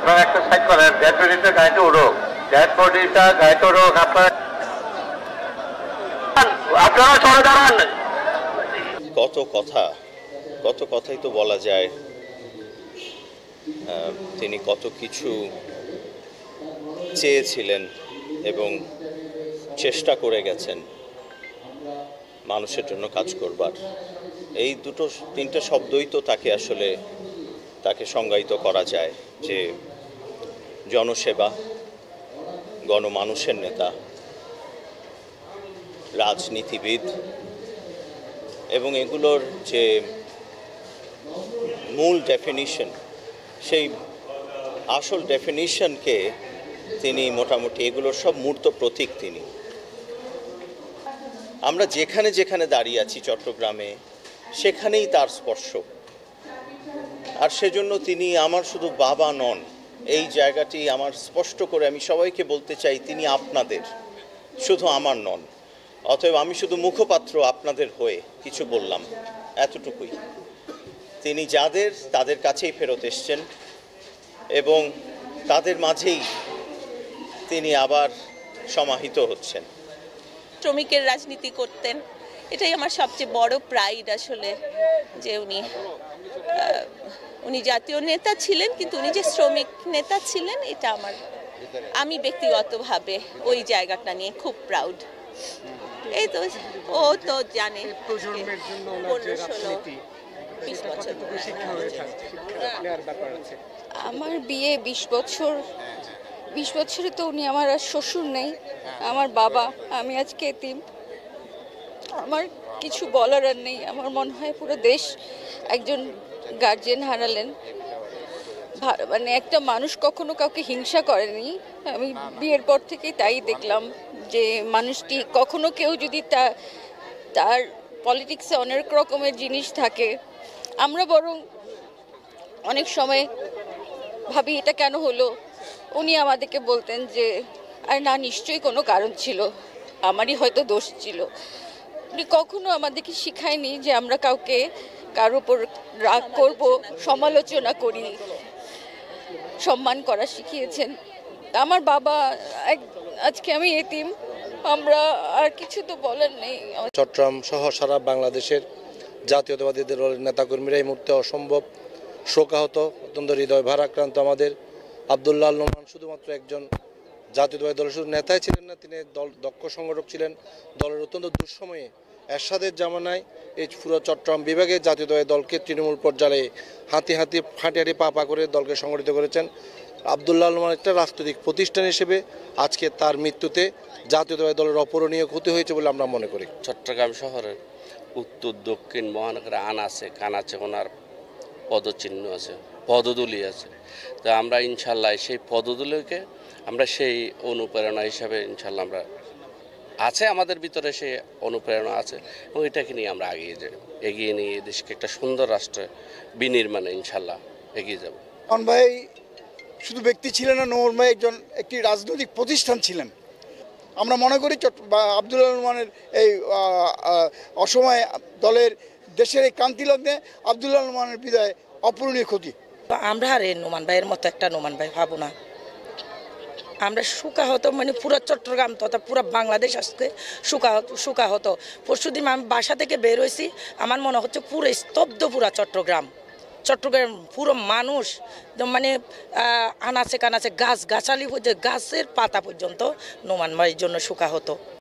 আপনারা একটা সাইড করেন, ডেড বডিটা গাড়িতে উঠুক, ডেড বডিটা গাড়িতে উঠুক। আপনারা চলে দাঁড়ান। কত কথাই তো বলা যায়। তিনি কত কিছু চেয়েছিলেন এবং চেষ্টা করে গেছেন মানুষের জন্য কাজ করবার। এই তিনটা শব্দই তো তাকে সংজ্ঞায়িত করা যায় যে জনসেবা, গণমানুষের নেতা, রাজনীতিবিদ, এবং এগুলোর যে মূল ডেফিনিশন, সেই আসল ডেফিনিশনকে তিনি মোটামুটি এগুলোর সব মূর্ত প্রতীক তিনি। আমরা যেখানে যেখানে দাঁড়িয়ে আছি চট্টগ্রামে, সেখানেই তার স্পর্শ। আর সেজন্য তিনি আমার শুধু বাবা নন, এই জায়গাটি আমার স্পষ্ট করে আমি সবাইকে বলতে চাই, তিনি আপনাদের, শুধু আমার নন। অতএব আমি শুধু মুখপাত্র আপনাদের হয়ে কিছু বললাম, এতটুকুই। তিনি তাদের কাছেই ফেরত এসছেন এবং তাদের মাঝেই তিনি আবার সমাহিত হচ্ছেন। শ্রমিকের রাজনীতি করতেন, এটাই আমার সবচেয়ে বড় প্রাইড আসলে, যে উনি জাতীয় নেতা ছিলেন, কিন্তু উনি যে শ্রমিক নেতা ছিলেন, এটা আমি ব্যক্তিগতভাবে ওই জায়গাটা নিয়ে খুব প্রাউড। এই তো ও তো জানে আমার বিয়ে 20 বছর, 20 বছরে তো উনি আমার আর শ্বশুর নেই, আমার বাবা, আমি আজকে এতিম। আমার কিছু বলার আর নেই। আমার মনে হয় পুরো দেশ একজন গার্জিয়ান হারালেন। মানে একটা মানুষ কখনো কাউকে হিংসা করেনি। আমি বিয়ের পর থেকেই তাই দেখলাম যে মানুষটি কখনো কেউ যদি তার পলিটিক্সে অনেক রকমের জিনিস থাকে, আমরা বরং অনেক সময় ভাবি এটা কেন হলো। উনি আমাদেরকে বলতেন যে আর না, নিশ্চয়ই কোনো কারণ ছিল, আমারই হয়তো দোষ ছিল। উনি কখনো আমাদেরকে শিখায়নি যে আমরা কারোর উপর রাগ করব, সমালোচনা করি, সম্মান করা শিখিয়েছেন। আমার বাবা, আজকে আমি এতিম, আমরা আর কিছু তো বলার নেই। চট্টগ্রাম সহ সারা বাংলাদেশের জাতীয়তাবাদী দলের নেতাকর্মীরা এই মুহূর্তে অসম্ভব শোকাহত, অত্যন্ত হৃদয় ভারাক্রান্ত। আমাদের আব্দুল্লাহ আল নোমান শুধুমাত্র একজন জাতীয়তাবাদী দলের শুধু নেতাই ছিলেন না, তিনি দক্ষ সংগঠক ছিলেন। দলের অত্যন্ত দুঃসময়ে এরশাদের জামানায় এই পুরো চট্টগ্রাম বিভাগে জাতীয়তাবাদী দলকে তৃণমূল পর্যায়ে হাঁটি পা করে দলকে সংগঠিত করেছেন। আব্দুল্লাহ আল নোমান একটা রাজনৈতিক প্রতিষ্ঠান হিসেবে আজকে তার মৃত্যুতে জাতীয়তাবাদী দলের অপূরণীয় ক্ষতি হয়েছে বলে আমরা মনে করি। চট্টগ্রাম শহরের উত্তর দক্ষিণ মহানগরে আনাচে কানাচে ওনার পদচিহ্ন আছে, পদদুলি আছে। তো আমরা ইনশাল্লাহ সেই পদদুলিকে আমরা সেই অনুপ্রেরণা হিসাবে ইনশাল্লাহ আমরা আছে, আমাদের ভিতরে সেই অনুপ্রেরণা আছে এবং এটাকে নিয়ে আমরা এগিয়ে নিয়ে দেশকে একটা সুন্দর রাষ্ট্রে বিনির্মাণে ইনশাল্লাহ এগিয়ে যাব। নোমান ভাই শুধু ব্যক্তি ছিলেন না, নোমান ভাই একটি রাজনৈতিক প্রতিষ্ঠান ছিলেন। আমরা মনে করি আব্দুল্লাহ নোমানের এই অসময়ে দলের দেশের এই ক্রান্তি লগ্নে আব্দুল্লাহ নোমানের বিদায় অপূরণীয় ক্ষতি। আমরা আর নোমান ভাইয়ের মতো একটা নোমান ভাই ভাবো না। আমরা শোকাহত, মানে পুরো চট্টগ্রাম তথা পুরো বাংলাদেশ আজকে শোকাহত। পরশুদিন আমি বাসা থেকে বের হয়েছি, আমার মনে হচ্ছে পুরো স্তব্ধ পুরো চট্টগ্রাম পুরো মানুষ, মানে আনাচে কানাচে গাছালি পর্যন্ত, গাছের পাতা পর্যন্ত নোমান ভাইয়ের জন্য শোকাহত।